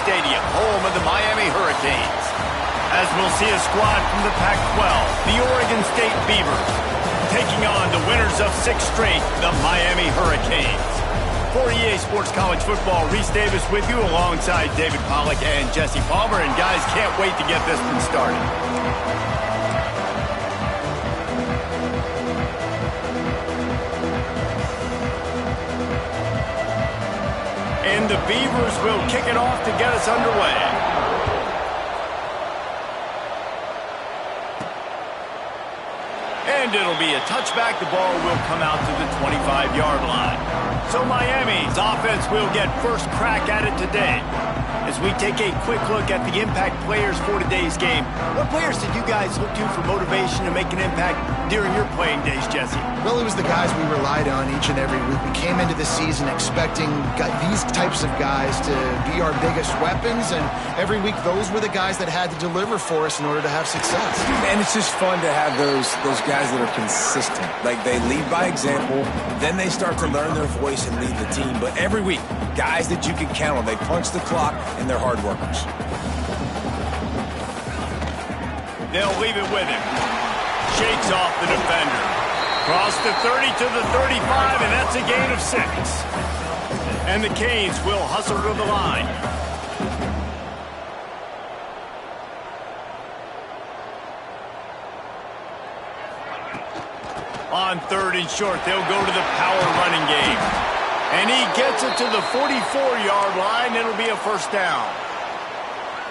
Stadium, home of the Miami Hurricanes. As we'll see a squad from the Pac-12, the Oregon State Beavers, taking on the winners of 6 straight, the Miami Hurricanes. For EA Sports College Football, Reese Davis with you alongside David Pollack and Jesse Palmer. And guys, can't wait to get this one started. And the Beavers will kick it off to get us underway. And it'll be a touchback. The ball will come out to the 25-yard line. So Miami's offense will get first crack at it today. As we take a quick look at the impact players for today's game, what players did you guys look to for motivation to make an impact during your playing days, Jesse? Well, it was the guys we relied on each and every week. We came into the season expecting these types of guys to be our biggest weapons, and every week those were the guys that had to deliver for us in order to have success. And it's just fun to have those guys that are consistent. Like, they lead by example, then they start to learn their voice and lead the team. But every week, guys that you can count on, they punch the clock, and they're hard workers. They'll leave it with him. Shakes off the defender. Cross the 30 to the 35, and that's a gain of 6. And the Canes will hustle to the line. On 3rd and short, they'll go to the power running game. And he gets it to the 44-yard line. It'll be a first down.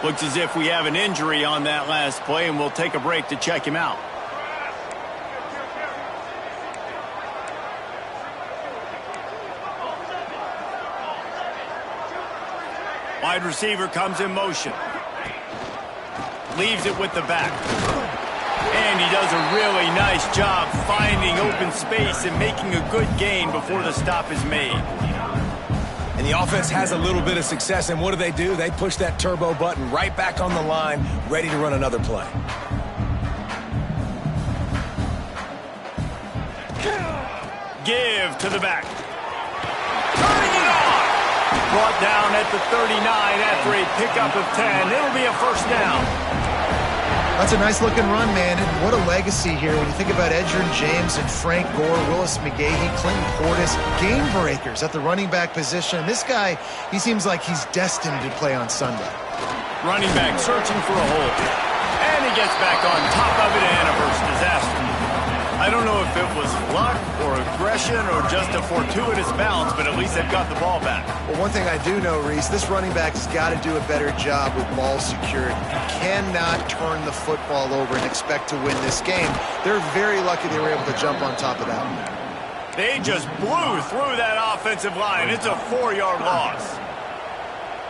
Looks as if we have an injury on that last play, and we'll take a break to check him out. Wide receiver comes in motion. Leaves it with the back. And he does a really nice job finding open space and making a good gain before the stop is made. And the offense has a little bit of success, and what do? They push that turbo button right back on the line, ready to run another play. Give to the back. Turning it on. Brought down at the 39 after a pickup of 10. It'll be a first down. That's a nice-looking run, man, and what a legacy here when you think about Edgerrin James and Frank Gore, Willis McGahee, Clinton Portis, game breakers at the running back position. And this guy, he seems like he's destined to play on Sunday. Running back searching for a hole. And he gets back on top of it, and a first disaster. I don't know if it was luck or aggression or just a fortuitous bounce, but at least they've got the ball back. Well, one thing I do know, Reese, this running back has got to do a better job with ball security. You cannot turn the football over and expect to win this game. They're very lucky they were able to jump on top of that one. They just blew through that offensive line. It's a 4-yard loss.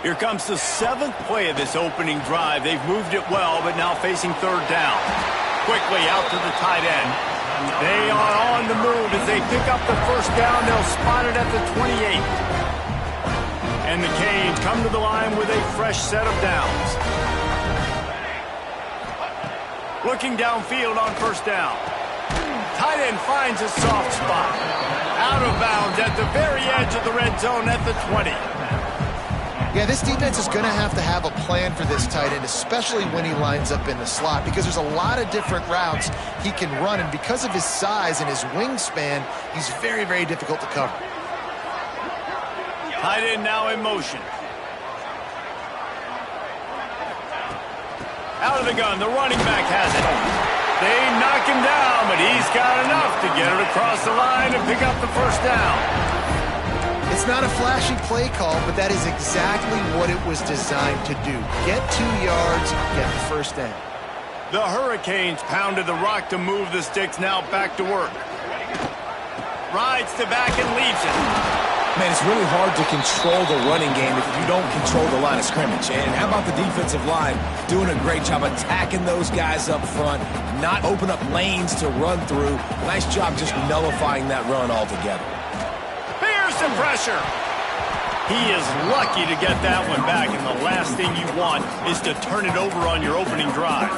Here comes the 7th play of this opening drive. They've moved it well, but now facing 3rd down. Quickly out to the tight end. They are on the move as they pick up the first down. They'll spot it at the 28. And the Canes come to the line with a fresh set of downs. Looking downfield on first down. Tight end finds a soft spot. Out of bounds at the very edge of the red zone at the 20. Yeah, this defense is going to have a plan for this tight end, especially when he lines up in the slot, because there's a lot of different routes he can run, and because of his size and his wingspan, he's very, very difficult to cover. Tight end now in motion. Out of the gun, the running back has it. They knock him down, but he's got enough to get it across the line and pick up the first down. It's not a flashy play call, but that is exactly what it was designed to do. Get 2 yards, get the first down. The Hurricanes pounded the rock to move the sticks, now back to work. Rides to back and leaves it. Man, it's really hard to control the running game if you don't control the line of scrimmage. And how about the defensive line doing a great job attacking those guys up front, not open up lanes to run through. Nice job just nullifying that run altogether. Here's the pressure. He is lucky to get that one back, and the last thing you want is to turn it over on your opening drive.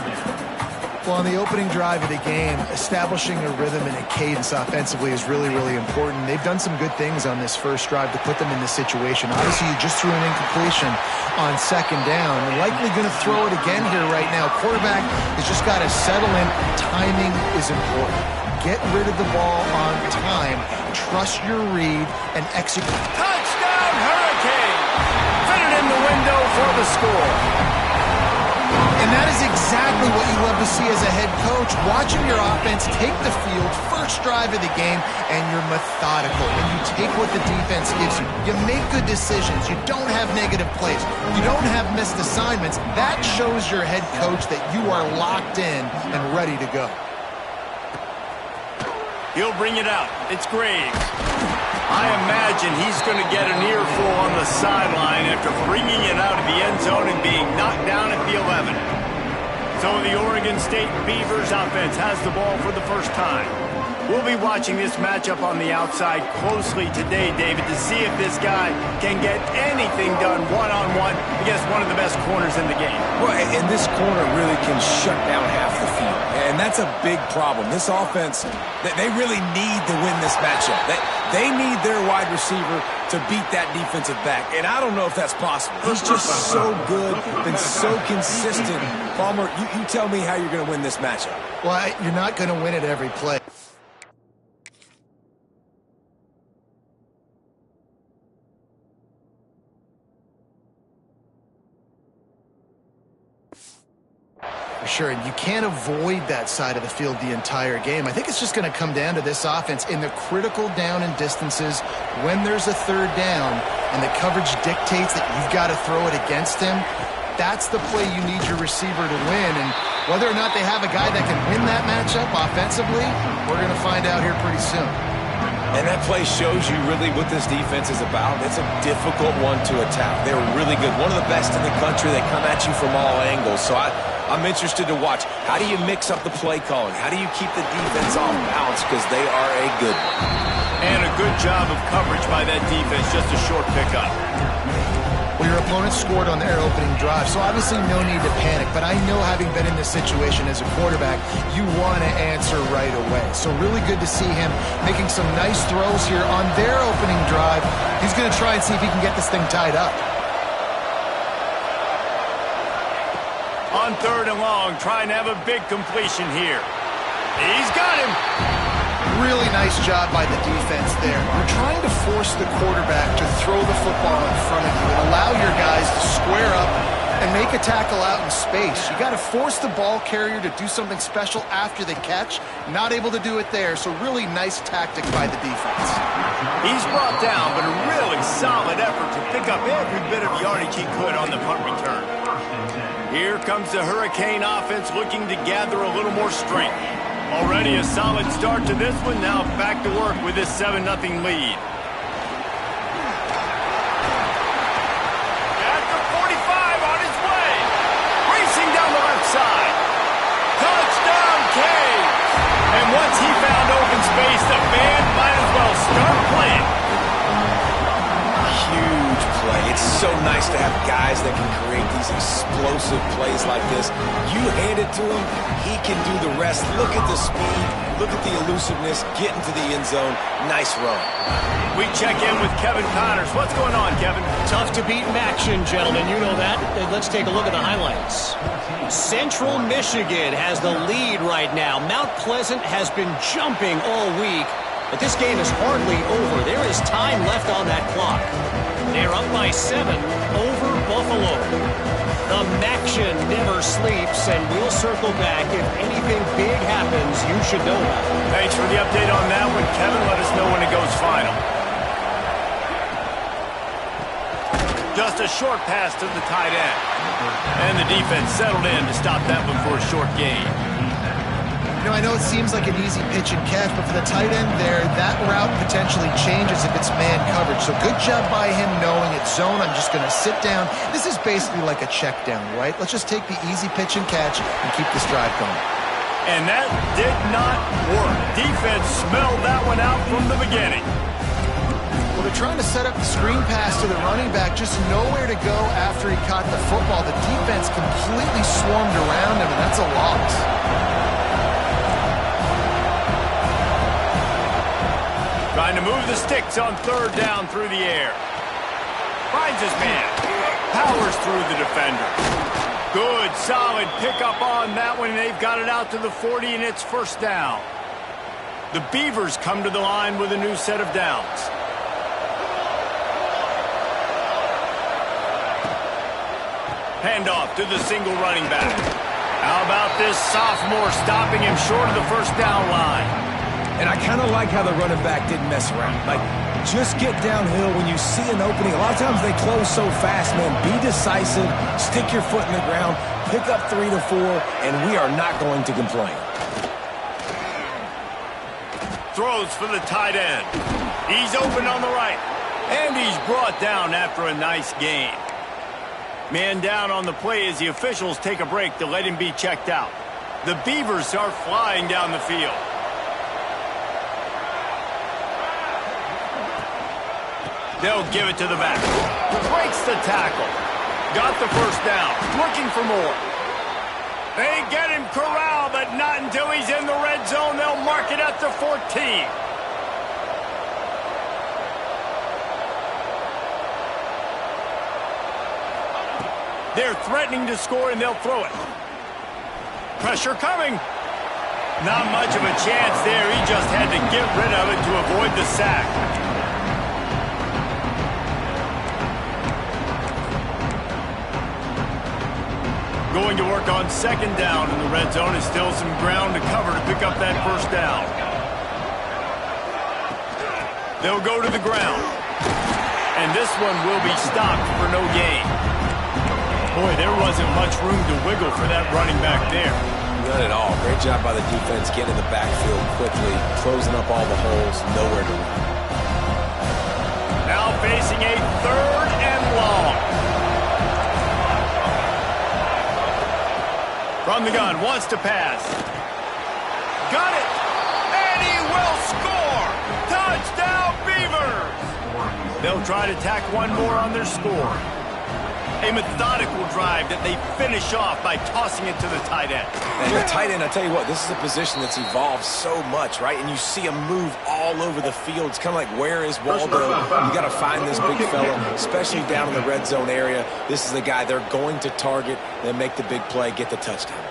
Well, on the opening drive of the game, establishing a rhythm and a cadence offensively is really, really important. They've done some good things on this first drive to put them in this situation. Obviously, you just threw an incompletion on second down. You're likely going to throw it again here right now. Quarterback has just got to settle in. Timing is important. Get rid of the ball on time. Trust your read and execute. Touchdown, Hurricane! Fitted in the window for the score. And that is exactly what you love to see as a head coach, watching your offense take the field, first drive of the game, and you're methodical. And you take what the defense gives you. You make good decisions. You don't have negative plays. You don't have missed assignments. That shows your head coach that you are locked in and ready to go. He'll bring it out. It's Graves. I imagine he's going to get an earful on the sideline after bringing it out of the end zone and being knocked down at the 11. So the Oregon State Beavers offense has the ball for the first time. We'll be watching this matchup on the outside closely today, David, to see if this guy can get anything done one-on-one against one of the best corners in the game. Well, and this corner really can shut down half the field. And that's a big problem. This offense, they really need to win this matchup. They need their wide receiver to beat that defensive back. And I don't know if that's possible. He's just so good and so consistent. Palmer, you tell me how you're going to win this matchup. Well, you're not going to win it every play. For sure, and you can't avoid that side of the field the entire game. I think it's just going to come down to this offense in the critical down and distances when there's a third down and the coverage dictates that you've got to throw it against him. That's the play you need your receiver to win, and whether or not they have a guy that can win that matchup offensively, we're going to find out here pretty soon. And that play shows you really what this defense is about. It's a difficult one to attack. They're really good. One of the best in the country. They come at you from all angles. So I'm interested to watch. How do you mix up the play calling? How do you keep the defense off balance? Because they are a good one. And a good job of coverage by that defense. Just a short pickup. Well, your opponent scored on their opening drive, so obviously no need to panic. But I know, having been in this situation as a quarterback, you want to answer right away. So really good to see him making some nice throws here on their opening drive. He's going to try and see if he can get this thing tied up. On third and long, trying to have a big completion here. He's got him. Really nice job by the defense there. You're trying to force the quarterback to throw the football in front of you and allow your guys to square up and make a tackle out in space. You got to force the ball carrier to do something special after the catch. Not able to do it there, so really nice tactic by the defense. He's brought down, but a really solid effort to pick up every bit of yardage he could on the punt return. Here comes the Hurricane offense looking to gather a little more strength. Already a solid start to this one. Now back to work with this 7-0 lead. At the 45 on his way. Racing down the left side. Touchdown, Caves. And once he found open space, the band might as well start playing. Huge play. It's so nice to have guys that can create these explosive plays like this. You hand it to him, he can do the rest. Look at the speed, look at the elusiveness, get into the end zone. Nice run. We check in with Kevin Connors. What's going on, Kevin? Tough to beat in action, gentlemen. You know that. Let's take a look at the highlights. Central Michigan has the lead right now. Mount Pleasant has been jumping all week, but this game is hardly over. There is time left on that clock. They're up by 7 over Buffalo. The Maction never sleeps, and we'll circle back. If anything big happens, you should know about it. Thanks for the update on that one, Kevin. Let us know when it goes final. Just a short pass to the tight end. And the defense settled in to stop that one for a short gain. You I know it seems like an easy pitch and catch, but for the tight end there, that route potentially changes if it's man coverage. So good job by him knowing it's zone. I'm just going to sit down. This is basically like a check down, right? Let's just take the easy pitch and catch and keep this drive going. And that did not work. Defense smelled that one out from the beginning. Well, they're trying to set up the screen pass to the running back, just nowhere to go after he caught the football. The defense completely swarmed around him, and that's a loss. Trying to move the sticks on third down through the air. Finds his man. Powers through the defender. Good, solid pickup on that one. They've got it out to the 40, and it's first down. The Beavers come to the line with a new set of downs. Handoff to the single running back. How about this sophomore stopping him short of the first down line? And I kind of like how the running back didn't mess around. Like, just get downhill when you see an opening. A lot of times they close so fast, man. Be decisive, stick your foot in the ground, pick up 3 to 4, and we are not going to complain. Throws for the tight end. He's open on the right. And he's brought down after a nice gain. Man down on the play as the officials take a break to let him be checked out. The Beavers are flying down the field. They'll give it to the back. Breaks the tackle. Got the first down. Looking for more. They get him corralled, but not until he's in the red zone. They'll mark it at the 14. They're threatening to score, and they'll throw it. Pressure coming. Not much of a chance there. He just had to get rid of it to avoid the sack. Going to work on second down in the red zone. Is still some ground to cover to pick up that first down. They'll go to the ground. And this one will be stopped for no gain. Boy, there wasn't much room to wiggle for that running back there. None at all. Great job by the defense getting in the backfield quickly, closing up all the holes, nowhere to run. Now facing a third and long. From the gun, wants to pass. Got it! And he will score! Touchdown, Beavers! They'll try to tack one more on their score. A methodical drive that they finish off by tossing it to the tight end. And the tight end, I tell you what, this is a position that's evolved so much, right? And you see him move all over the field. It's kind of like, where is Waldo? You got to find this big fella, especially down in the red zone area. This is the guy they're going to target, then make the big play, get the touchdown.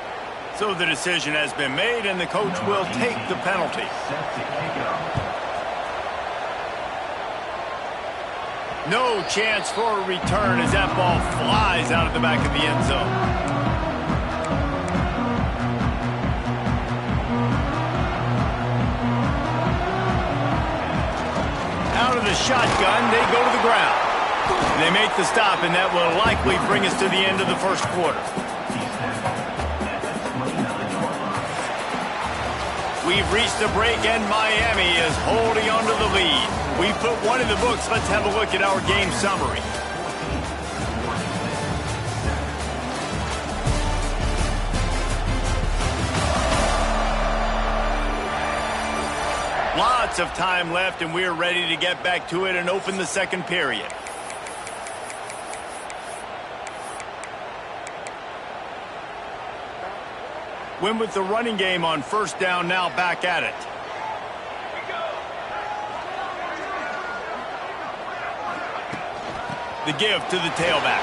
So the decision has been made, and the coach will take the penalty. No chance for a return as that ball flies out of the back of the end zone. Out of the shotgun, they go to the ground. They make the stop, and that will likely bring us to the end of the first quarter. We've reached the break, and Miami is holding on to the lead. We put one in the books. Let's have a look at our game summary. Lots of time left, and we're ready to get back to it and open the second period. Win with the running game on first down, now back at it. The give to the tailback.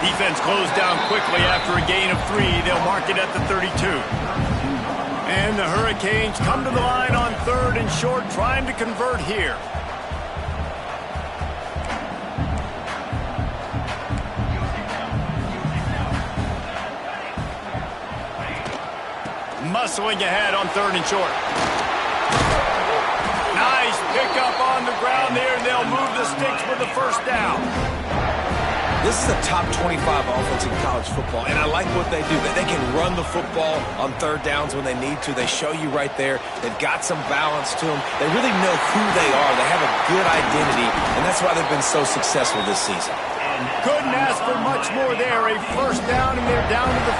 Defense closed down quickly after a gain of 3. They'll mark it at the 32. And the Hurricanes come to the line on third and short, trying to convert here. Muscling ahead on third and short. Nice pickup on the ground there. They'll move the sticks with the first down. This is a top 25 offense in college football, and I like what they do. They can run the football on third downs when they need to. They show you right there. They've got some balance to them. They really know who they are. They have a good identity, and that's why they've been so successful this season. Couldn't ask for much more there. A first down, and they're down to the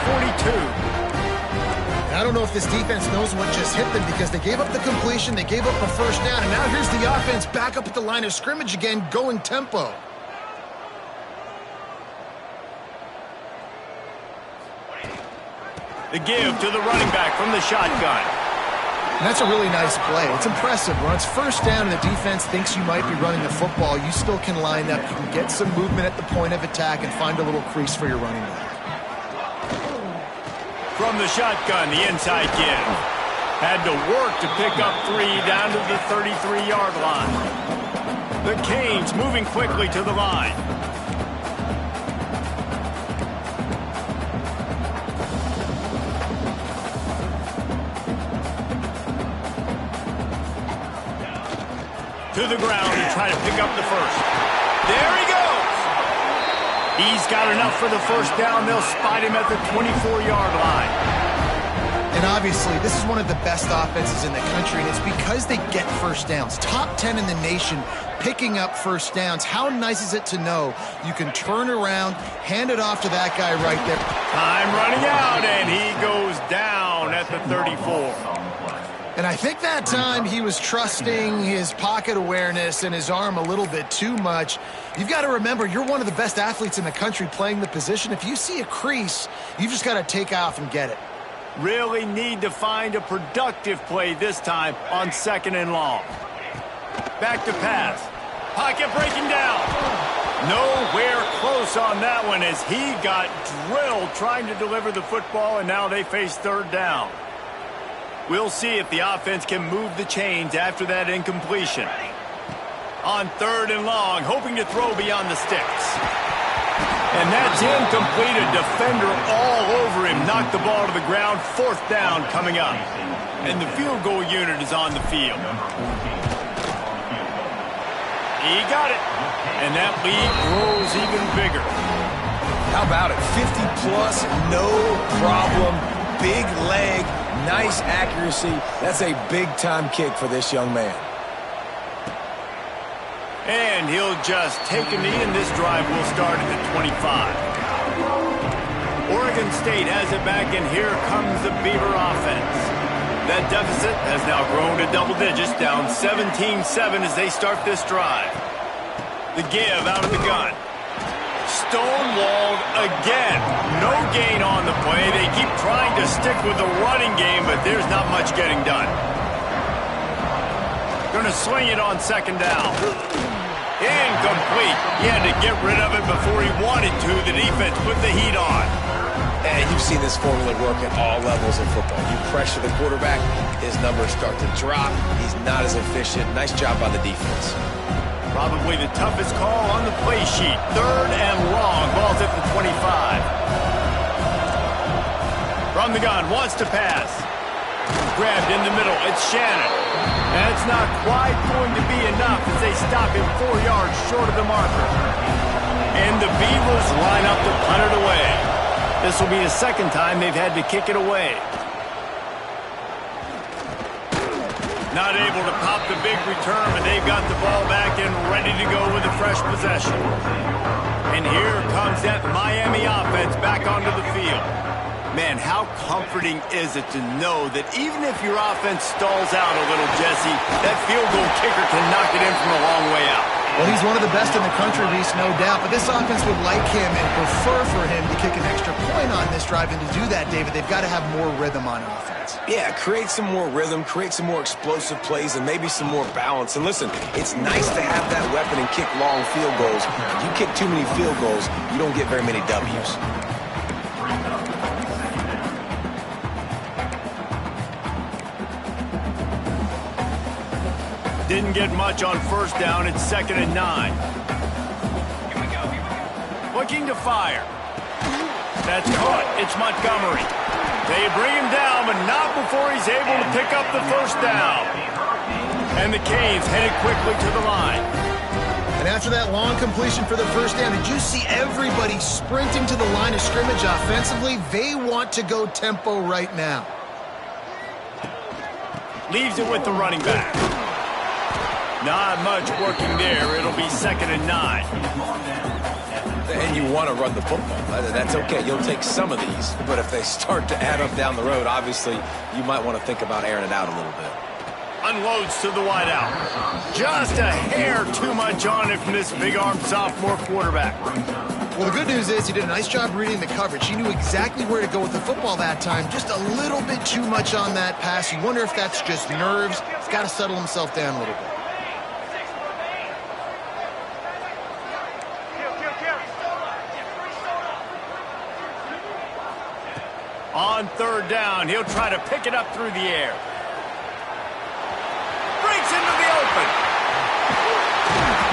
42. I don't know if this defense knows what just hit them because they gave up the completion, they gave up a first down, and now here's the offense back up at the line of scrimmage again, going tempo. The give to the running back from the shotgun. And that's a really nice play. It's impressive. When it's first down and the defense thinks you might be running the football, you still can line up. You can get some movement at the point of attack and find a little crease for your running back. From the shotgun, the inside give. Had to work to pick up 3 down to the 33-yard line. The Canes moving quickly to the line. To the ground to try to pick up the first. There he goes! He's got enough for the first down. They'll spot him at the 24-yard line. And obviously, this is one of the best offenses in the country, and it's because they get first downs. Top 10 in the nation picking up first downs. How nice is it to know you can turn around, hand it off to that guy right there. Time running out, and he goes down at the 34. And I think that time he was trusting his pocket awareness and his arm a little bit too much. You've got to remember, you're one of the best athletes in the country playing the position. If you see a crease, you've just got to take off and get it. Really need to find a productive play this time on 2nd and long. Back to pass. Pocket breaking down. Nowhere close on that one as he got drilled trying to deliver the football, and now they face 3rd down. We'll see if the offense can move the chains after that incompletion. On 3rd and long, hoping to throw beyond the sticks. And that's incomplete. A defender all over him. Knocked the ball to the ground. 4th down coming up. And the field goal unit is on the field. He got it. And that lead grows even bigger. How about it? 50-plus, no problem. Big leg, nice accuracy. That's a big-time kick for this young man. And he'll just take a knee, and this drive will start at the 25. Oregon State has it back, and here comes the Beaver offense. That deficit has now grown to double digits, down 17-7 as they start this drive. The give out of the gun. Stonewalled again. No gain on the play. They keep trying to stick with the running game, but there's not much getting done. Going to swing it on 2nd down. Incomplete. He had to get rid of it before he wanted to. The defense put the heat on. And you've seen this formula work at all levels of football. You pressure the quarterback, his numbers start to drop. He's not as efficient. Nice job by the defense. Probably the toughest call on the play sheet. 3rd and long. Ball's at the 25. From the gun, wants to pass. Grabbed in the middle. It's Shannon. That's not quite going to be enough as they stop him 4 yards short of the marker. And the Beavers line up to punt it away. This will be the 2nd time they've had to kick it away. Not able to pop the big return, but they've got the ball back and ready to go with a fresh possession. And here comes that Miami offense back onto the field. Man, how comforting is it to know that even if your offense stalls out a little, Jesse, that field goal kicker can knock it in from a long way out. Well, he's one of the best in the country, Reese, no doubt. But this offense would like him and prefer for him to kick an extra point on this drive. And to do that, David, they've got to have more rhythm on offense. Yeah, create some more rhythm, create some more explosive plays, and maybe some more balance. And listen, it's nice to have that weapon and kick long field goals. If you kick too many field goals, you don't get very many W's. Didn't get much on 1st down. It's 2nd and 9. Looking to fire. That's caught. It's Montgomery. They bring him down, but not before he's able to pick up the 1st down. And the Canes headed quickly to the line. And after that long completion for the first down, did you see everybody sprinting to the line of scrimmage offensively? They want to go tempo right now. Leaves it with the running back. Not much working there. It'll be 2nd and 9. And you want to run the football. That's okay. You'll take some of these. But if they start to add up down the road, obviously you might want to think about airing it out a little bit. Unloads to the wideout. Just a hair too much on it from this big-armed sophomore quarterback. Well, the good news is he did a nice job reading the coverage. He knew exactly where to go with the football that time. Just a little bit too much on that pass. You wonder if that's just nerves. He's got to settle himself down a little bit. On 3rd down, he'll try to pick it up through the air. Breaks into the open.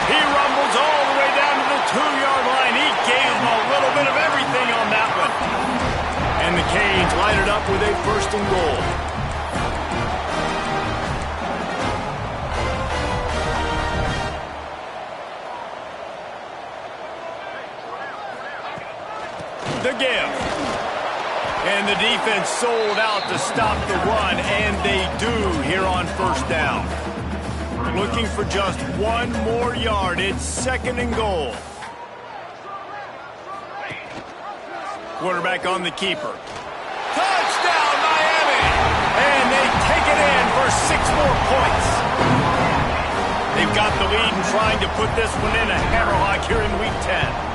He rumbles all the way down to the 2-yard line. He gave him a little bit of everything on that one. And the Canes light it up with a 1st and goal. The give. And the defense sold out to stop the run, and they do here on 1st down. Looking for just 1 more yard. It's 2nd and goal. Quarterback on the keeper. Touchdown, Miami! And they take it in for 6 more points. They've got the lead and trying to put this one in a hammerlock here in Week 10.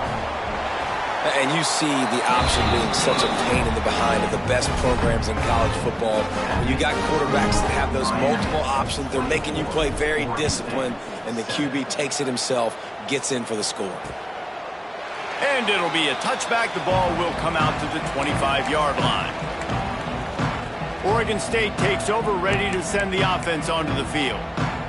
And you see the option being such a pain in the behind of the best programs in college football. When you got quarterbacks that have those multiple options, they're making you play very disciplined, and the QB takes it himself, gets in for the score. And it'll be a touchback. The ball will come out to the 25-yard line. Oregon State takes over, ready to send the offense onto the field.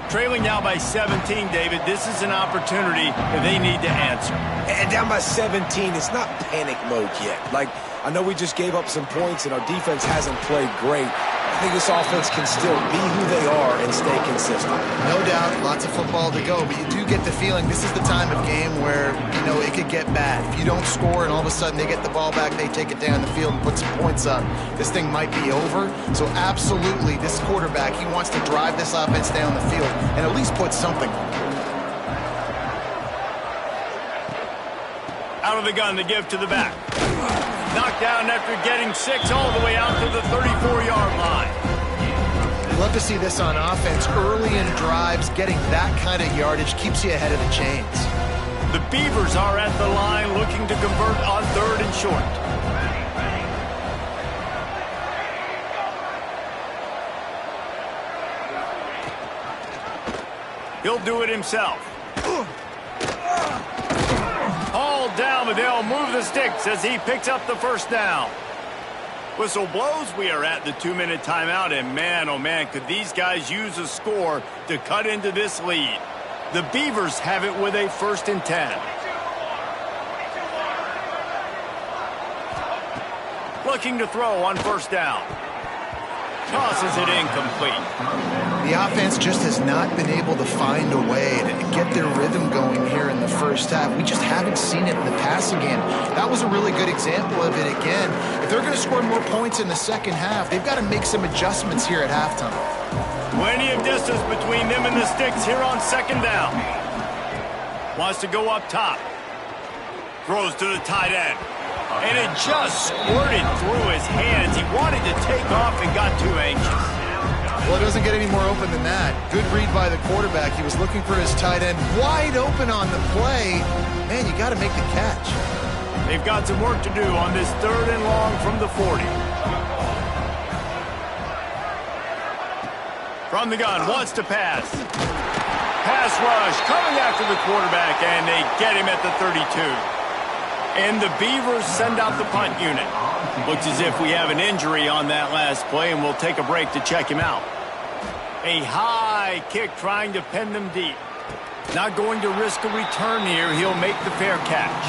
Trailing now by 17, David. This is an opportunity that they need to answer. And down by 17, it's not panic mode yet. Like, I know we just gave up some points and our defense hasn't played great. I think this offense can still be who they are and stay consistent. No doubt, lots of football to go, but you do get the feeling this is the time of game where, you know, it could get bad. If you don't score and all of a sudden they get the ball back, they take it down the field and put some points up, this thing might be over. So absolutely, this quarterback, he wants to drive this offense down the field and at least put something on it. Out of the gun, the give to the back. Knocked down after getting 6 all the way out to the 34-yard line. You love to see this on offense. Early in drives, getting that kind of yardage keeps you ahead of the chains. The Beavers are at the line looking to convert on 3rd and short. He'll do it himself. All down, but they'll move the sticks as he picks up the 1st down. Whistle blows. We are at the 2-minute timeout, and man, oh man, could these guys use a score to cut into this lead. The Beavers have it with a 1st and 10. Looking to throw on 1st down. Tosses it incomplete. The offense just has not been able to find a way to get their rhythm going here in the first half. We just haven't seen it in the passing game. That was a really good example of it again. If they're going to score more points in the second half, they've got to make some adjustments here at halftime. Plenty of distance between them and the sticks here on 2nd down. Wants to go up top. Throws to the tight end. And it just squirted through his hands. He wanted to take off and got too anxious. Well, it doesn't get any more open than that. Good read by the quarterback. He was looking for his tight end wide open on the play. Man, you got to make the catch. They've got some work to do on this 3rd and long from the 40. From the gun, wants to pass. Pass rush coming after the quarterback, and they get him at the 32. And the Beavers send out the punt unit. Looks as if we have an injury on that last play, and we'll take a break to check him out. A high kick trying to pen them deep. Not going to risk a return here. He'll make the fair catch.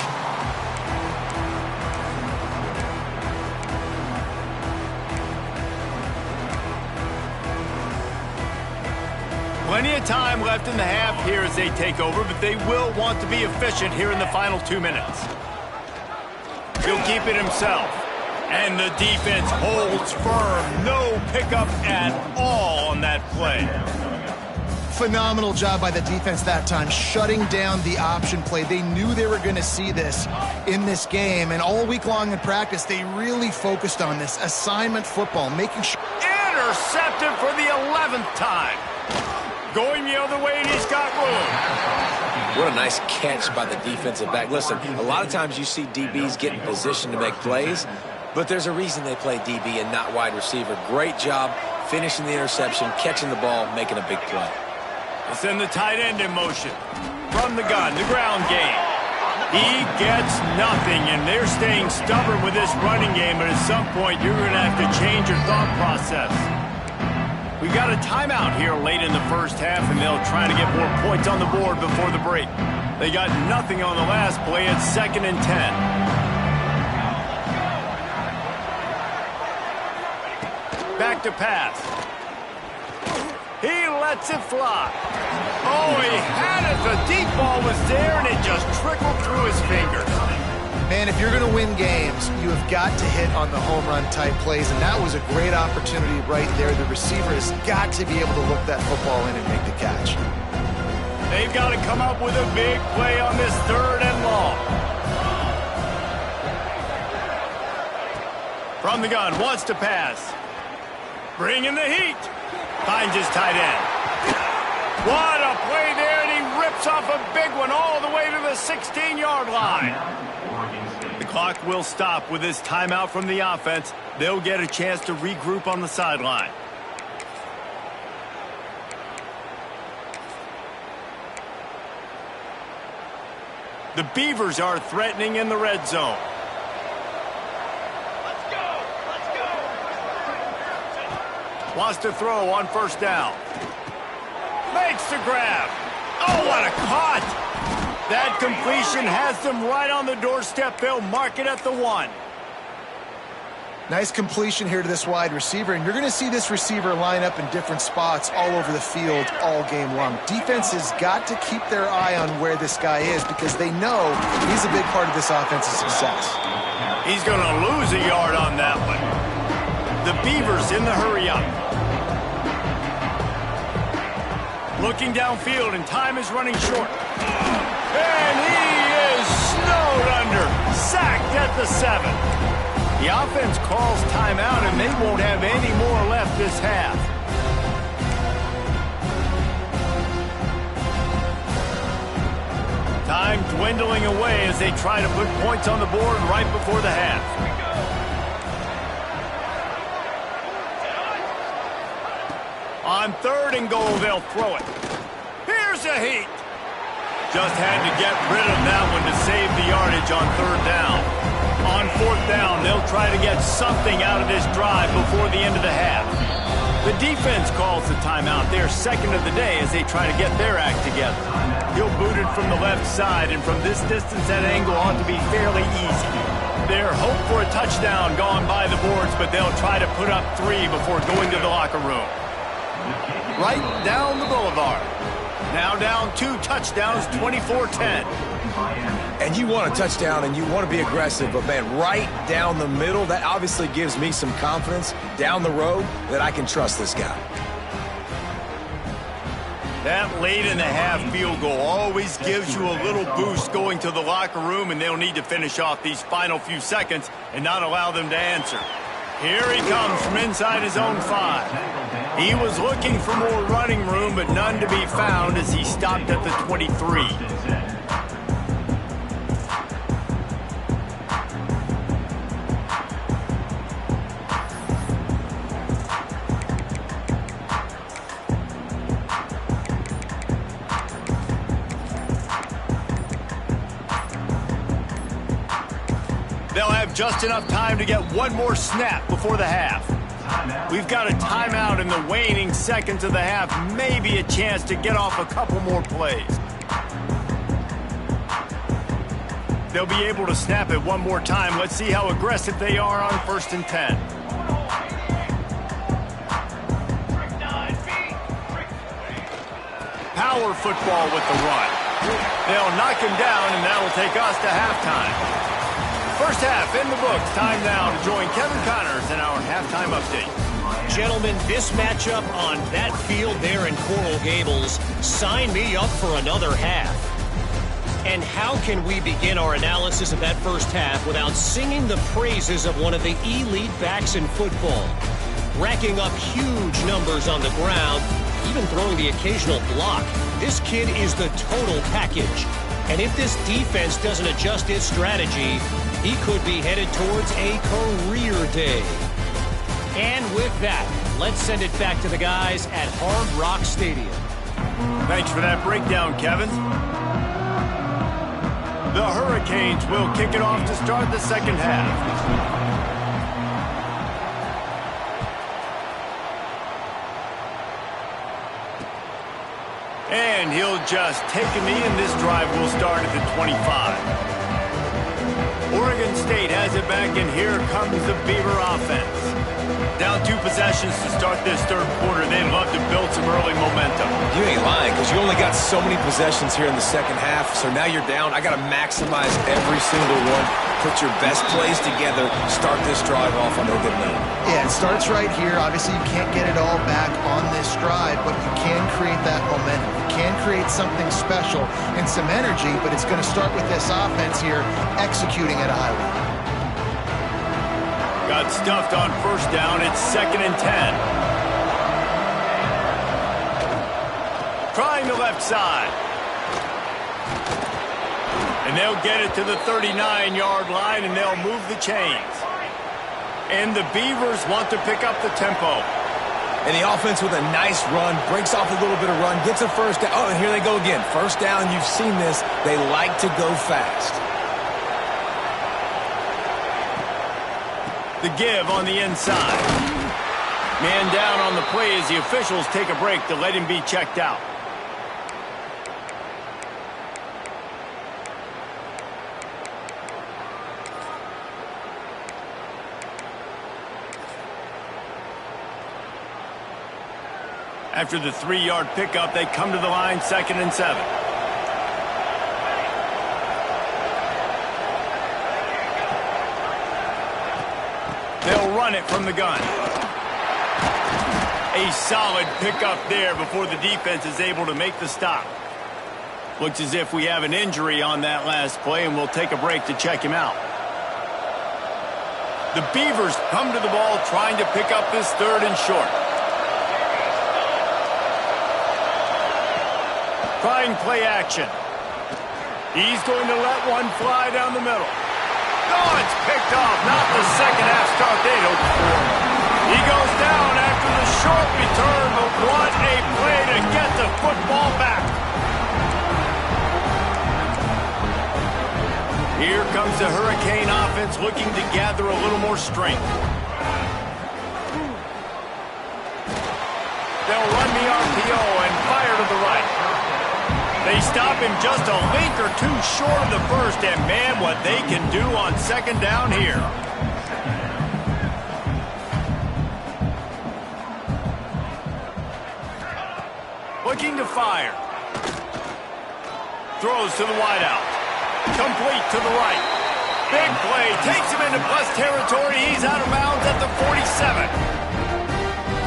Plenty of time left in the half here as they take over, but they will want to be efficient here in the final 2 minutes. He'll keep it himself. And the defense holds firm. No pickup at all on that play. Phenomenal job by the defense that time, shutting down the option play. They knew they were going to see this in this game, and all week long in practice, they really focused on this assignment football, making sure. Intercepted for the 11th time. Going the other way, and he's got room. What a nice catch by the defensive back. Listen, a lot of times you see DBs get in position to make plays, but there's a reason they play DB and not wide receiver. Great job finishing the interception, catching the ball, making a big play. We'll send the tight end in motion. From the gun, the ground game. He gets nothing, and they're staying stubborn with this running game, but at some point you're going to have to change your thought process. We got a timeout here late in the first half, and they'll try to get more points on the board before the break. They got nothing on the last play. It's 2nd and 10. Back to pass. He lets it fly. Oh, he had it. The deep ball was there, and it just trickled through his fingers. Man, if you're going to win games, you have got to hit on the home run type plays, and that was a great opportunity right there. The receiver has got to be able to look that football in and make the catch. They've got to come up with a big play on this 3rd and long. From the gun, wants to pass. Bringing the heat. Finds his tight end. What a play there, and he rips off a big one all the way to the 16-yard line. The clock will stop with this timeout from the offense. They'll get a chance to regroup on the sideline. The Beavers are threatening in the red zone. Wants to throw on 1st down. Makes the grab. Oh, what a caught. That completion has them right on the doorstep. They'll mark it at the 1. Nice completion here to this wide receiver, and you're going to see this receiver line up in different spots all over the field all game long. Defense has got to keep their eye on where this guy is because they know he's a big part of this offense's success. He's going to lose a yard on that one. The Beavers in the hurry up. Looking downfield, and time is running short. And he is snowed under. Sacked at the 7. The offense calls timeout, and they won't have any more left this half. Time dwindling away as they try to put points on the board right before the half. On 3rd and goal, they'll throw it. Here's a heat. Just had to get rid of that one to save the yardage on 3rd down. On 4th down, they'll try to get something out of this drive before the end of the half. The defense calls the timeout. They're 2nd of the day as they try to get their act together. He'll boot it from the left side, and from this distance, that angle ought to be fairly easy. Their hope for a touchdown gone by the boards, but they'll try to put up 3 before going to the locker room. Right down the boulevard. Now down 2 touchdowns, 24-10. And you want a touchdown and you want to be aggressive, but man, right down the middle, that obviously gives me some confidence down the road that I can trust this guy. That late in the half field goal always gives you a little boost going to the locker room, and they'll need to finish off these final few seconds and not allow them to answer. Here he comes from inside his own 5. He was looking for more running room, but none to be found as he stopped at the 23. They'll have just enough time to get one more snap before the half. We've got a timeout in the waning seconds of the half. Maybe a chance to get off a couple more plays. They'll be able to snap it one more time. Let's see how aggressive they are on 1st and 10. power football with the run. They'll knock him down, and that'll take us to halftime. First half in the books. Time now to join Kevin Connors in our halftime update. Gentlemen, this matchup on that field there in Coral Gables, sign me up for another half. And how can we begin our analysis of that first half without singing the praises of one of the elite backs in football? Racking up huge numbers on the ground, even throwing the occasional block. This kid is the total package. And if this defense doesn't adjust its strategy, he could be headed towards a career day. And with that, let's send it back to the guys at Hard Rock Stadium. Thanks for that breakdown, Kevin. The Hurricanes will kick it off to start the second half. And he'll just take a knee, and this drive will start at the 25. Oregon State has it back, and here comes the Beaver offense. Down 2 possessions to start this third quarter. They'd love to build some early momentum. You ain't lying, because you only got so many possessions here in the second half, so now you're down. I got to maximize every single one. Put your best plays together. Start this drive off on a good note. Yeah, it starts right here. Obviously, you can't get it all back on this drive, but you can create that momentum. You can create something special and some energy, but it's going to start with this offense here executing at a high level. Got stuffed on first down. It's 2nd and 10. Trying the left side. And they'll get it to the 39-yard line, and they'll move the chains. And the Beavers want to pick up the tempo. And the offense with a nice run, breaks off a little bit of run, gets a first down. Oh, and here they go again. First down, you've seen this. They like to go fast. The give on the inside. Man down on the play as the officials take a break to let him be checked out. After the 3-yard pickup, they come to the line, 2nd and 7. They'll run it from the gun. A solid pickup there before the defense is able to make the stop. Looks as if we have an injury on that last play, and we'll take a break to check him out. The Beavers come to the ball trying to pick up this 3rd and short. Trying play action. He's going to let one fly down the middle. Oh, it's picked off. Not the second half start they'd hoped for. He goes down after the short return, but what a play to get the football back. Here comes the Hurricane offense looking to gather a little more strength. They'll run the RPO and fire to the right. They stop him just a link or two short of the first, and man, what they can do on 2nd down here. Looking to fire. Throws to the wideout. Complete to the right. Big play. Takes him into plus territory. He's out of bounds at the 47.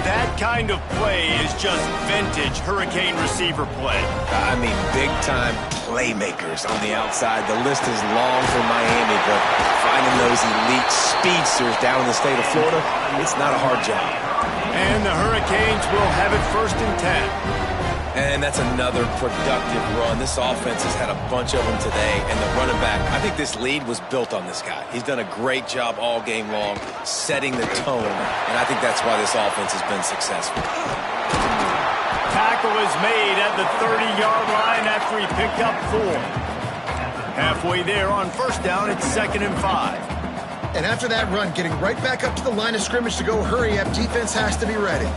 That kind of play is just vintage Hurricane receiver play. I mean, big-time playmakers on the outside. The list is long for Miami, but finding those elite speedsters down in the state of Florida, it's not a hard job. And the Hurricanes will have it 1st and 10. And that's another productive run. This offense has had a bunch of them today, and the running back, I think this lead was built on this guy. He's done a great job all game long, setting the tone, and I think that's why this offense has been successful. Tackle is made at the 30-yard line after he picked up 4. Halfway there on first down, it's 2nd and 5. And after that run, getting right back up to the line of scrimmage to go hurry up, defense has to be ready.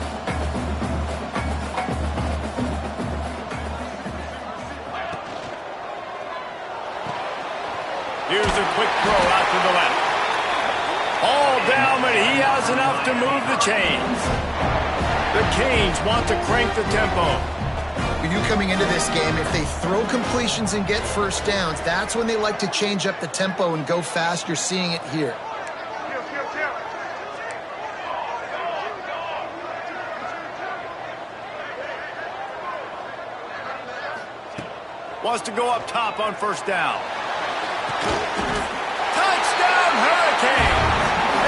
Here's a quick throw out to the left. All down, but he has enough to move the chains. The Canes want to crank the tempo. You knew coming into this game, if they throw completions and get first downs, that's when they like to change up the tempo and go fast. You're seeing it here. Wants to go up top on first down. Touchdown, Hurricane!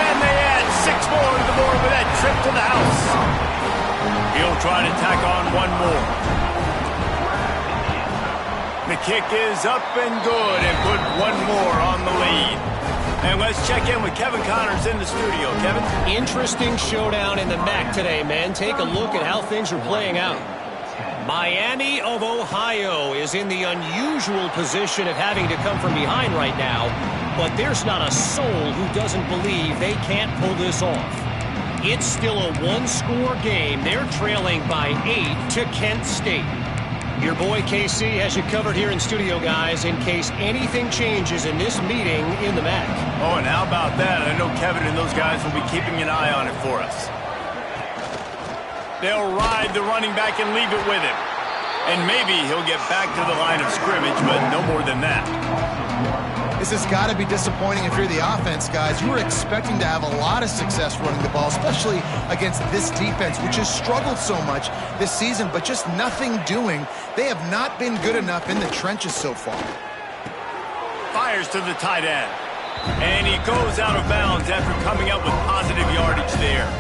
And they add 6 more to the board with that trip to the house. He'll try to tack on one more. The kick is up and good and put one more on the lead. And let's check in with Kevin Connors in the studio. Kevin? Interesting showdown in the MAC today, man. Take a look at how things are playing out. Miami of Ohio is in the unusual position of having to come from behind right now, but there's not a soul who doesn't believe they can't pull this off. It's still a one-score game. They're trailing by 8 to Kent State. Your boy KC has you covered here in studio, guys, in case anything changes in this meeting in the MAC. Oh, and how about that? I know Kevin and those guys will be keeping an eye on it for us. They'll ride the running back and leave it with him. And maybe he'll get back to the line of scrimmage, but no more than that. This has got to be disappointing if you're the offense, guys. You were expecting to have a lot of success running the ball, especially against this defense, which has struggled so much this season, but just nothing doing. They have not been good enough in the trenches so far. Fires to the tight end. And he goes out of bounds after coming up with positive yardage there.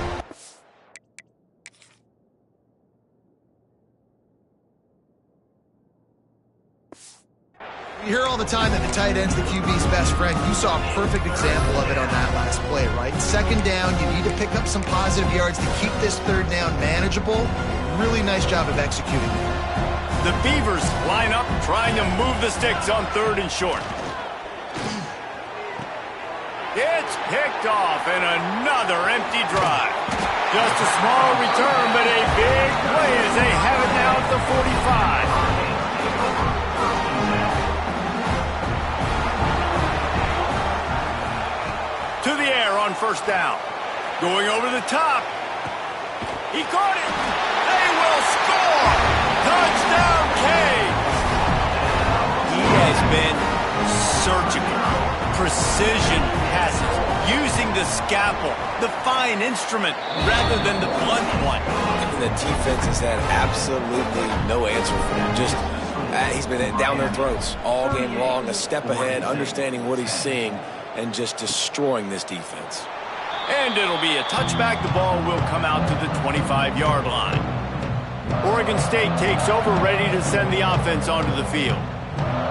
You hear all the time that the tight end's the QB's best friend. You saw a perfect example of it on that last play, right? Second down, you need to pick up some positive yards to keep this third down manageable. Really nice job of executing it. The Beavers line up trying to move the sticks on third and short. It's picked off and another empty drive. Just a small return, but a big play as they have it now at the 45. To the air on first down. Going over the top. He caught it. They will score. Touchdown, Canes. He has been surgical. Precision passes. Using the scalpel, the fine instrument, rather than the blunt one. And the defense has had absolutely no answer for him. Just, he's been down their throats all game long, a step ahead, understanding what he's seeing, and just destroying this defense. And it'll be a touchback. The ball will come out to the 25-yard line. Oregon State takes over, ready to send the offense onto the field.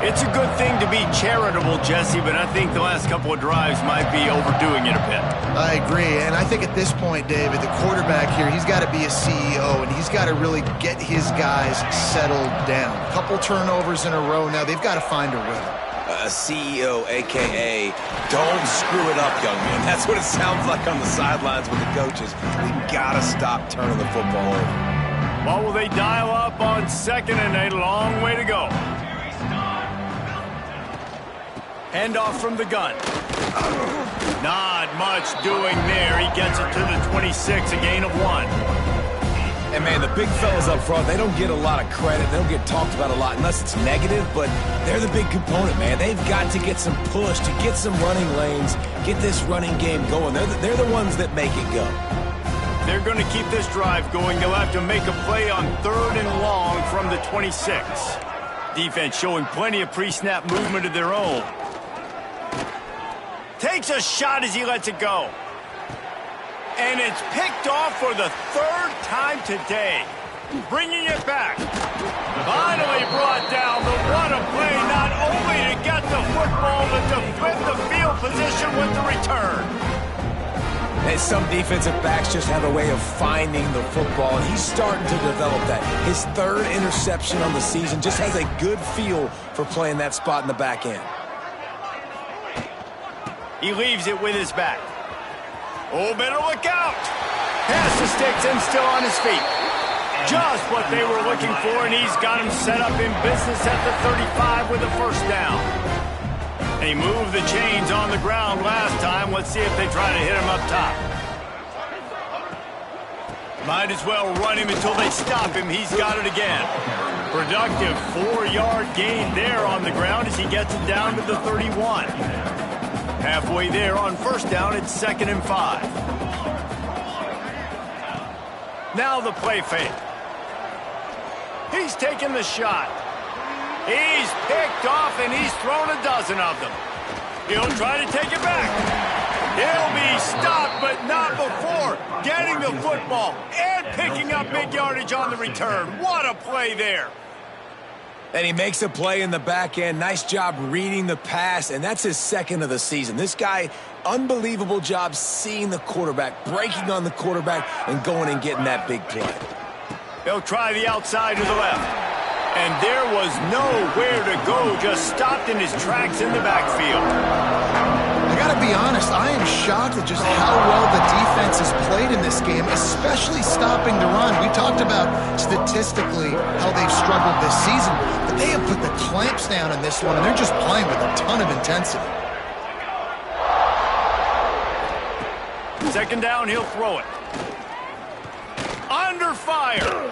It's a good thing to be charitable, Jesse, but I think the last couple of drives might be overdoing it a bit. I agree, and I think at this point, David, the quarterback here, he's got to be a CEO, and he's got to really get his guys settled down. A couple turnovers in a row now. They've got to find a rhythm. A CEO, a.k.a. don't screw it up, young man. That's what it sounds like on the sidelines with the coaches. We got to stop turning the football over. Well, will they dial up on second and a long way to go? Handoff from the gun. Not much doing there. He gets it to the 26, a gain of 1. And, man, the big fellas up front, they don't get a lot of credit. They don't get talked about a lot unless it's negative, but they're the big component, man. They've got to get some push, to get some running lanes, get this running game going. They're the ones that make it go. They're going to keep this drive going. They'll have to make a play on third and long from the 26. Defense showing plenty of pre-snap movement of their own. Takes a shot as he lets it go. And it's picked off for the third time today. Bringing it back. Finally brought down, but what a play, not only to get the football, but to flip the field position with the return. And some defensive backs just have a way of finding the football, and he's starting to develop that. His third interception on the season, just has a good feel for playing that spot in the back end. He leaves it with his back. Oh, better look out. Pass the sticks and still on his feet. Just what they were looking for, and he's got him set up in business at the 35 with a first down. They moved the chains on the ground last time. Let's see if they try to hit him up top. Might as well run him until they stop him. He's got it again. Productive 4-yard gain there on the ground as he gets it down to the 31. Halfway there on first down, it's 2nd and 5. Now the play fake. He's taking the shot. He's picked off, and he's thrown a dozen of them. He'll try to take it back. He'll be stopped, but not before getting the football and picking up big yardage on the return. What a play there. And he makes a play in the back end. Nice job reading the pass, and that's his 2nd of the season. This guy, unbelievable job seeing the quarterback, breaking on the quarterback, and going and getting that big play. He'll try the outside to the left. And there was nowhere to go, just stopped in his tracks in the backfield. I gotta be honest, I am shocked at just how well the defense has played in this game, especially stopping the run. We talked about statistically how they've struggled this season, but they have put the clamps down in this one, and they're just playing with a ton of intensity. 2nd down, he'll throw it. Under fire.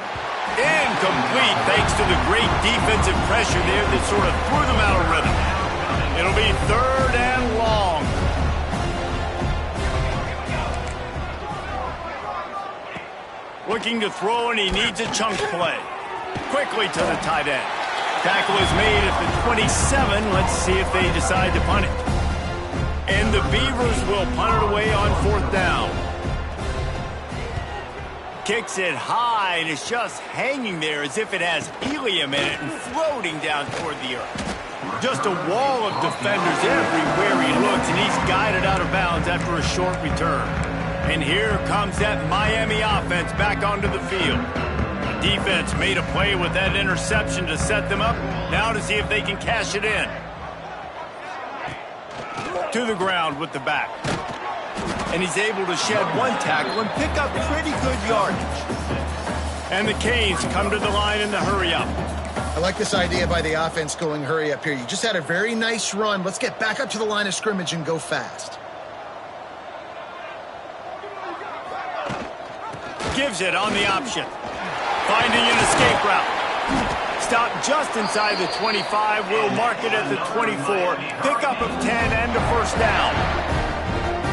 Incomplete thanks to the great defensive pressure there that sort of threw them out of rhythm. It'll be 3rd and long. Looking to throw, and he needs a chunk play. Quickly to the tight end. Tackle is made at the 27. Let's see if they decide to punt it. And the Beavers will punt it away on 4th down. Kicks it high, and it's just hanging there as if it has helium in it and floating down toward the earth. Just a wall of defenders everywhere he looks, and he's guided out of bounds after a short return. And here comes that Miami offense back onto the field. The defense made a play with that interception to set them up. Now to see if they can cash it in. To the ground with the back. And he's able to shed one tackle and pick up pretty good yardage. And the Canes come to the line in the hurry-up. I like this idea by the offense going hurry up here. You just had a very nice run. Let's get back up to the line of scrimmage and go fast. Gives it on the option. Finding an escape route. Stop just inside the 25. We'll mark it at the 24. Pickup of 10 and a first down.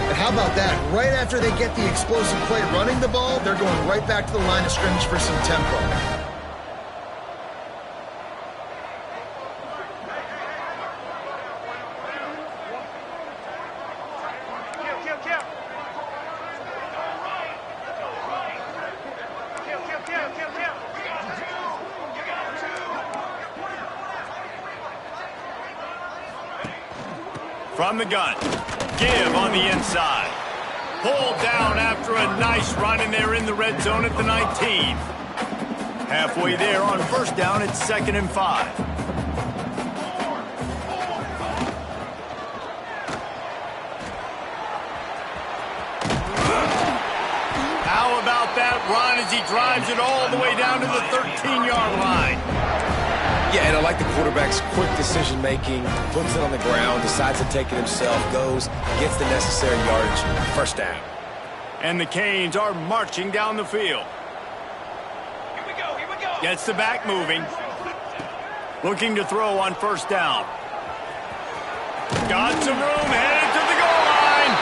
And how about that? Right after they get the explosive play running the ball, they're going right back to the line of scrimmage for some tempo. From the gun, give on the inside. Pulled down after a nice run, and they're in the red zone at the 19. Halfway there on first down, it's 2nd and 5. How about that run as he drives it all the way down to the 13-yard line? Yeah, and I like the quarterback's quick decision-making, puts it on the ground, decides to take it himself, goes, gets the necessary yardage, first down. And the Canes are marching down the field. Here we go. Gets the back moving. Looking to throw on first down. Got some room, headed to the goal line.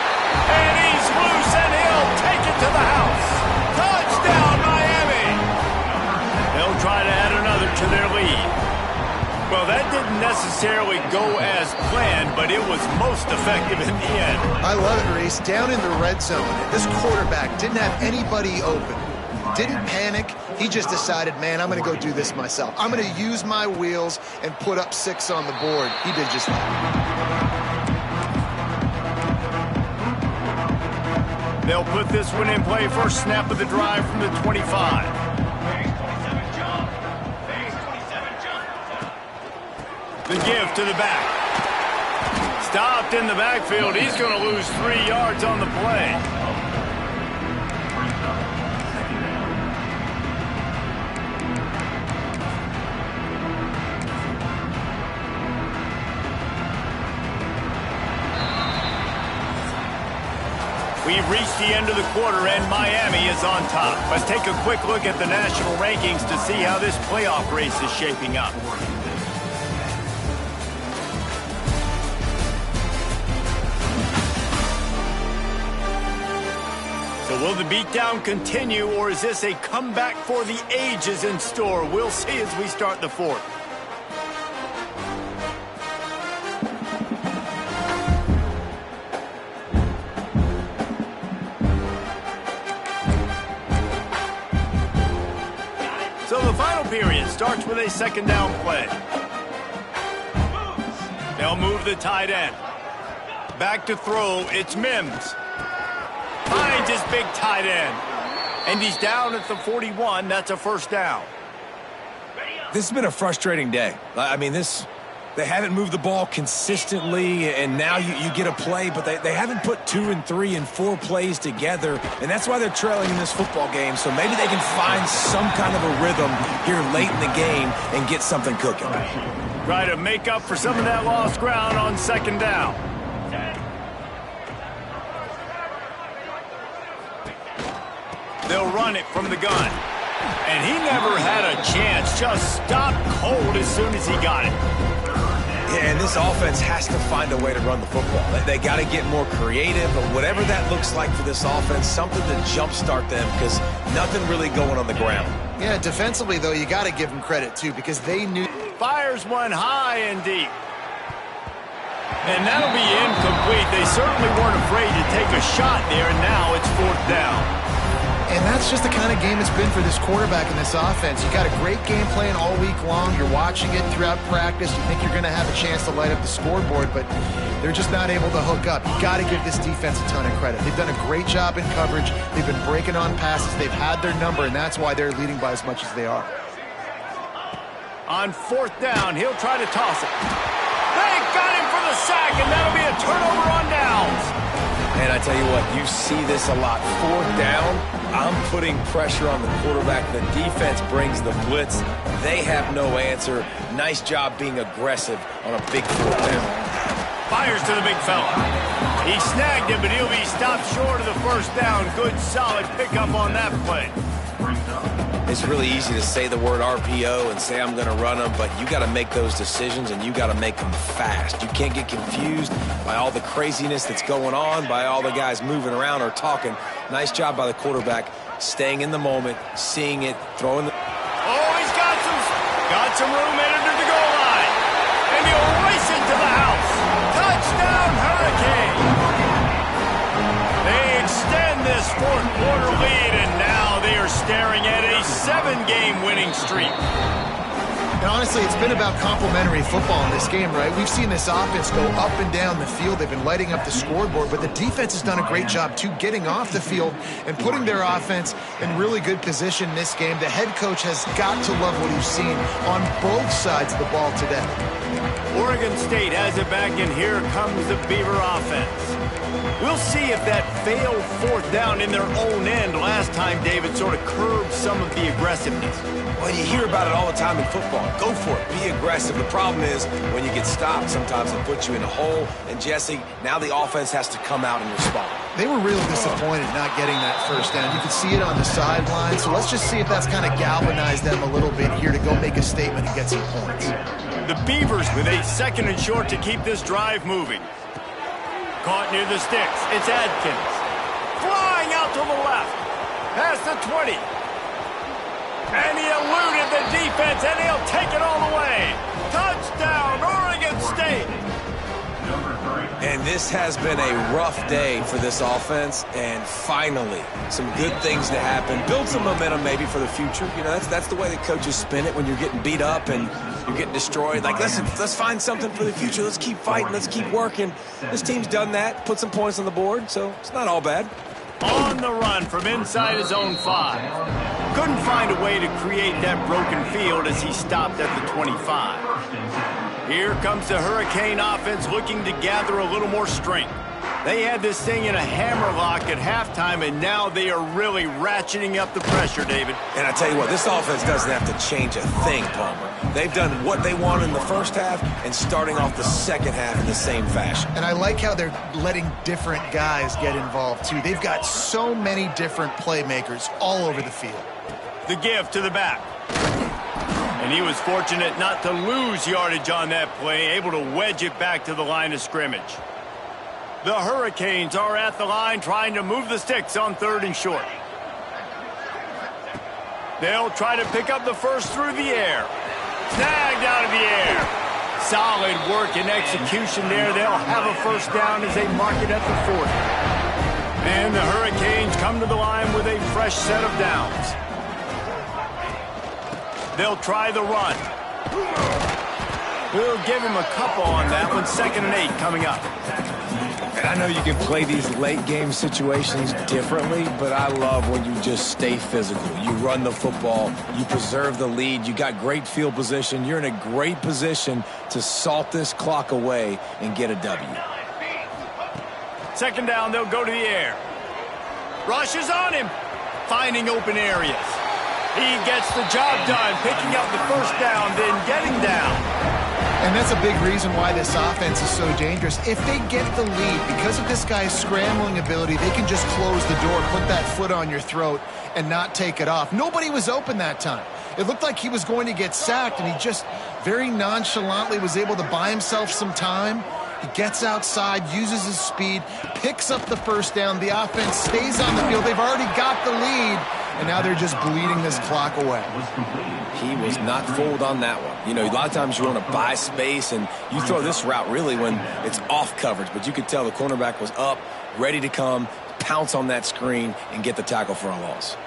And he's loose, and he'll take it to the house. Touchdown, Miami! They'll try to add another to their lead. Well, that didn't necessarily go as planned, but it was most effective in the end. I love it, Reese. Down in the red zone, this quarterback didn't have anybody open. Didn't panic. He just decided, man, I'm going to go do this myself. I'm going to use my wheels and put up 6 on the board. He did just that. They'll put this one in play. First snap of the drive from the 25. The give to the back. Stopped in the backfield. He's going to lose 3 yards on the play. We've reached the end of the quarter, and Miami is on top. Let's take a quick look at the national rankings to see how this playoff race is shaping up. So will the beatdown continue, or is this a comeback for the ages in store? We'll see as we start the fourth. So the final period starts with a second down play. They'll move the tight end. Back to throw, it's Mims. Finds his big tight end. And he's down at the 41. That's a first down. This has been a frustrating day. I mean, they haven't moved the ball consistently, and now you get a play, but they haven't put 2 and 3 and 4 plays together, and that's why they're trailing in this football game. So maybe they can find some kind of a rhythm here late in the game and get something cooking. Try to make up for some of that lost ground on second down. They'll run it from the gun. And he never had a chance. Just stopped cold as soon as he got it. Yeah, and this offense has to find a way to run the football. They got to get more creative, but whatever that looks like for this offense, something to jumpstart them, because nothing really going on the ground. Yeah, defensively, though, you got to give them credit, too, because they knew. Fires one high and deep. And that'll be incomplete. They certainly weren't afraid to take a shot there, and now it's fourth down. And that's just the kind of game it's been for this quarterback in this offense. You got a great game plan all week long. You're watching it throughout practice. You think you're going to have a chance to light up the scoreboard, but they're just not able to hook up. You got to give this defense a ton of credit. They've done a great job in coverage. They've been breaking on passes. They've had their number, and that's why they're leading by as much as they are. On fourth down, he'll try to toss it. They got him for the sack, and that'll be a turnover on downs. And I tell you what, you see this a lot. Fourth down, I'm putting pressure on the quarterback. The defense brings the blitz. They have no answer. Nice job being aggressive on a big fourth down. Fires to the big fella. He snagged him, but he'll be stopped short of the first down. Good, solid pickup on that play. It's really easy to say the word RPO and say I'm going to run them, but you got to make those decisions, and you got to make them fast. You can't get confused by all the craziness that's going on, by all the guys moving around or talking. Nice job by the quarterback, staying in the moment, seeing it, throwing the... Oh, he's got some room headed to the goal line. And he'll race it to the house. Touchdown, Hurricane. They extend this fourth quarter lead, and now they are staring at a 7-game winning streak. And honestly, it's been about complementary football in this game, right? We've seen this offense go up and down the field. They've been lighting up the scoreboard, but the defense has done a great job, too, getting off the field and putting their offense in really good position in this game. The head coach has got to love what he's seen on both sides of the ball today. Oregon State has it back, and here comes the Beaver offense. We'll see if that failed fourth down in their own end last time, David, sort of curbed some of the aggressiveness. Well, you hear about it all the time in football. Go for it. Be aggressive. The problem is when you get stopped, sometimes it puts you in a hole. And, Jesse, now the offense has to come out and respond. They were really disappointed not getting that first down. You could see it on the sideline. So let's just see if that's kind of galvanized them a little bit here to go make a statement and get some points. The Beavers with a second and short to keep this drive moving. Caught near the sticks. It's Adkins. Flying out to the left. Past the 20. And he eluded the defense, and he'll take it all the way. Touchdown, Oregon State. And this has been a rough day for this offense, and finally, some good things to happen. Build some momentum maybe for the future. You know, that's the way the coaches spin it when you're getting beat up and you're getting destroyed. Like, listen, let's find something for the future. Let's keep fighting. Let's keep working. This team's done that, put some points on the board, so it's not all bad. On the run from inside his own 5. Couldn't find a way to create that broken field as he stopped at the 25. Here comes the Hurricane offense looking to gather a little more strength. They had this thing in a hammerlock at halftime, and now they are really ratcheting up the pressure, David. And I tell you what, this offense doesn't have to change a thing, Palmer. They've done what they want in the first half and starting off the second half in the same fashion. And I like how they're letting different guys get involved, too. They've got so many different playmakers all over the field. The give to the back. And he was fortunate not to lose yardage on that play, able to wedge it back to the line of scrimmage. The Hurricanes are at the line trying to move the sticks on 3rd and short. They'll try to pick up the first through the air. Snagged out of the air. Solid work and execution there. They'll have a first down as they mark it at the 40. And the Hurricanes come to the line with a fresh set of downs. They'll try the run. We'll give him a couple on that one. 2nd and 8 coming up. And I know you can play these late-game situations differently, but I love when you just stay physical. You run the football, you preserve the lead, you got great field position. You're in a great position to salt this clock away and get a W. 2nd down, they'll go to the air. Rush is on him, finding open areas. He gets the job done, picking up the first down, then getting down. And that's a big reason why this offense is so dangerous. If they get the lead, because of this guy's scrambling ability, they can just close the door, put that foot on your throat, and not take it off. Nobody was open that time. It looked like he was going to get sacked, and he just very nonchalantly was able to buy himself some time. He gets outside, uses his speed, picks up the first down. The offense stays on the field. They've already got the lead, and now they're just bleeding this clock away. He was not fooled on that one. You know, a lot of times you want to buy space, and you throw this route really when it's off coverage, but you could tell the cornerback was up, ready to come, pounce on that screen, and get the tackle for a loss.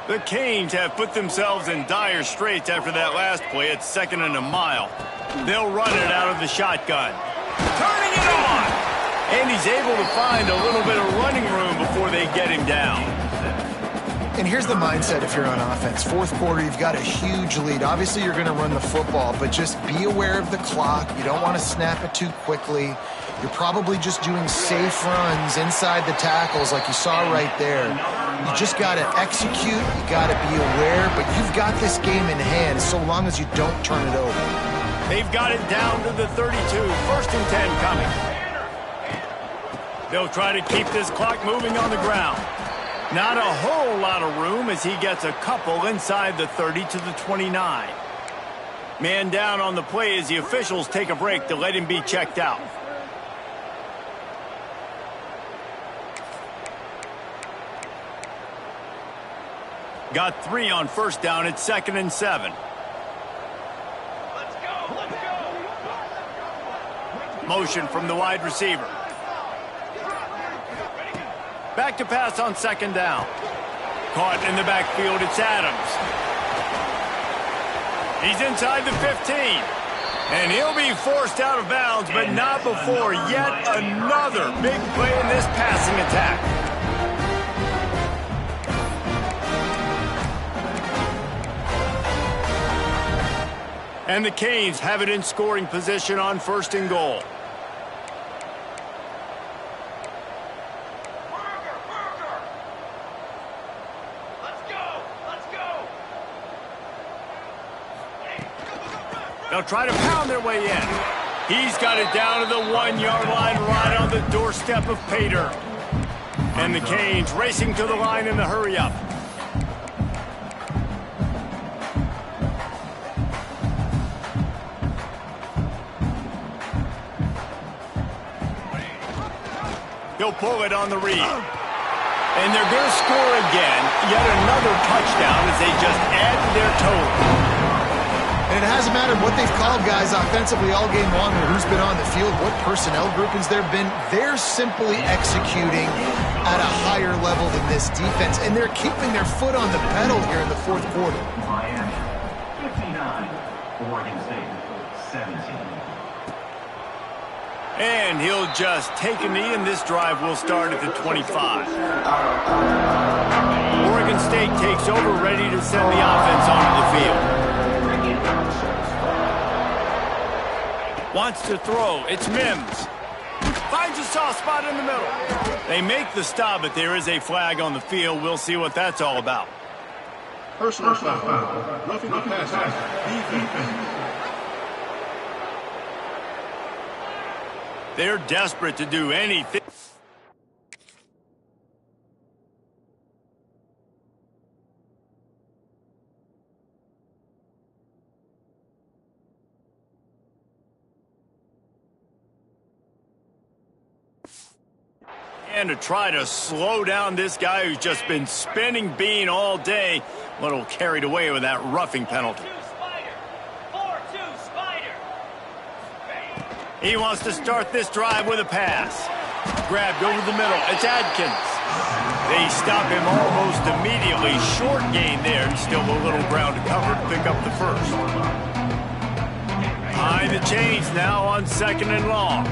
The Canes have put themselves in dire straits after that last play. It's 2nd and a mile. They'll run it out of the shotgun. Turning it on! And he's able to find a little bit of running room before they get him down. And here's the mindset if you're on offense. 4th quarter, you've got a huge lead. Obviously, you're going to run the football, but just be aware of the clock. You don't want to snap it too quickly. You're probably just doing safe runs inside the tackles like you saw right there. You just got to execute. You got to be aware, but you've got this game in hand so long as you don't turn it over. They've got it down to the 32. 1st and 10 coming. They'll try to keep this clock moving on the ground. Not a whole lot of room as he gets a couple inside the 30 to the 29. Man down on the play as the officials take a break to let him be checked out. Got 3 on first down. It's 2nd and 7. Let's go, let's go. Motion from the wide receiver. Back to pass on 2nd down. Caught in the backfield, it's Adams. He's inside the 15. And he'll be forced out of bounds, but not before yet another big play in this passing attack. And the Canes have it in scoring position on 1st and goal. They'll try to pound their way in. He's got it down to the 1-yard line, right on the doorstep of pay dirt. And the Canes racing to the line in the hurry-up. He'll pull it on the read. And they're going to score again. Yet another touchdown as they just add to their total. And it hasn't mattered what they've called, guys, offensively all game long, or who's been on the field, what personnel groupings there have been. They're simply executing at a higher level than this defense, and they're keeping their foot on the pedal here in the 4th quarter. Miami, 59, Oregon State, 17. And he'll just take a knee, and this drive will start at the 25. Oregon State takes over, ready to send the offense onto the field. Wants to throw. It's Mims. Finds a soft spot in the middle. They make the stop, but there is a flag on the field. We'll see what that's all about. Personal foul. Roughing the passer. Defense. They're desperate to do anything. And to try to slow down this guy who's just been spinning bean all day. A little carried away with that roughing penalty. 4-2 Spider. He wants to start this drive with a pass. Grabbed over the middle. It's Adkins. They stop him almost immediately. Short gain there, and still a little ground to cover to pick up the first. Behind the chains now on 2nd and long.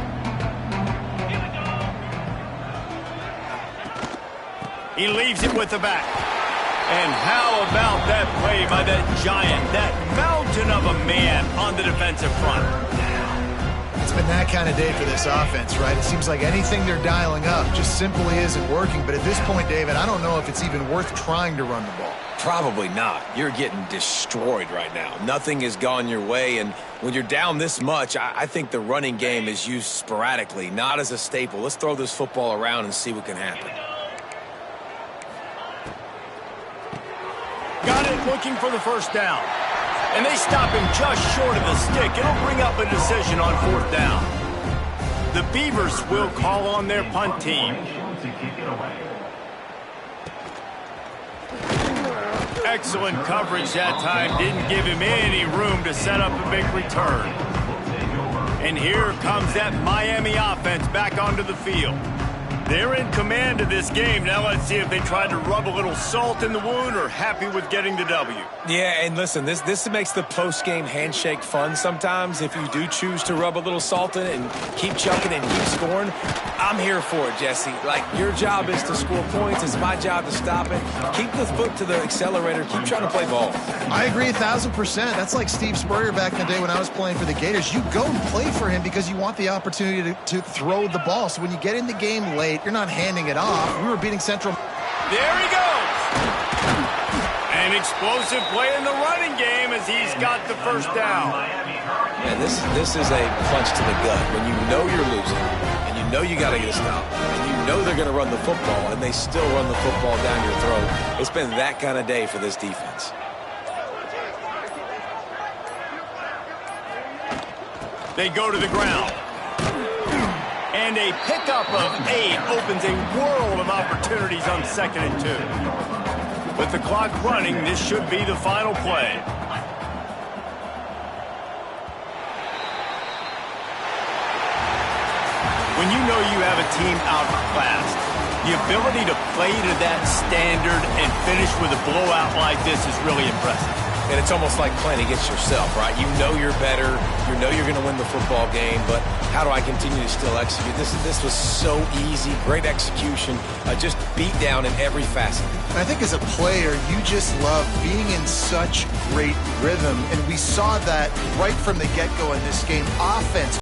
He leaves it with the back. And how about that play by that giant, that mountain of a man on the defensive front? It's been that kind of day for this offense, right? It seems like anything they're dialing up just simply isn't working. But at this point, David, I don't know if it's even worth trying to run the ball. Probably not. You're getting destroyed right now. Nothing has gone your way, and when you're down this much, I think the running game is used sporadically, not as a staple. Let's throw this football around and see what can happen. Got it, looking for the first down. And they stop him just short of the stick. It'll bring up a decision on 4th down. The Beavers will call on their punt team. Excellent coverage that time. Didn't give him any room to set up a big return. And here comes that Miami offense back onto the field. They're in command of this game. Now let's see if they try to rub a little salt in the wound or happy with getting the W. Yeah, and listen, this makes the post-game handshake fun sometimes. If you do choose to rub a little salt in it and keep chucking and keep scoring, I'm here for it, Jesse. Like, your job is to score points. It's my job to stop it. Keep the foot to the accelerator. Keep trying to play ball. I agree 1,000%. That's like Steve Spurrier back in the day when I was playing for the Gators. You go and play for him because you want the opportunity to throw the ball. So when you get in the game late, you're not handing it off. We were beating Central. There he goes. An explosive play in the running game as he's got the first down. Man, this is a punch to the gut. When you know you're losing, and you know you got to get a stop, and you know they're going to run the football, and they still run the football down your throat. It's been that kind of day for this defense. They go to the ground. And a pickup of 8 opens a world of opportunities on 2nd and 2. With the clock running, this should be the final play. When you know you have a team outclassed, the ability to play to that standard and finish with a blowout like this is really impressive. And it's almost like playing against yourself, right? You know you're better. You know you're going to win the football game, but how do I continue to still execute? This was so easy. Great execution. Just beat down in every facet. I think as a player, you just love being in such great rhythm, and we saw that right from the get-go in this game. Offense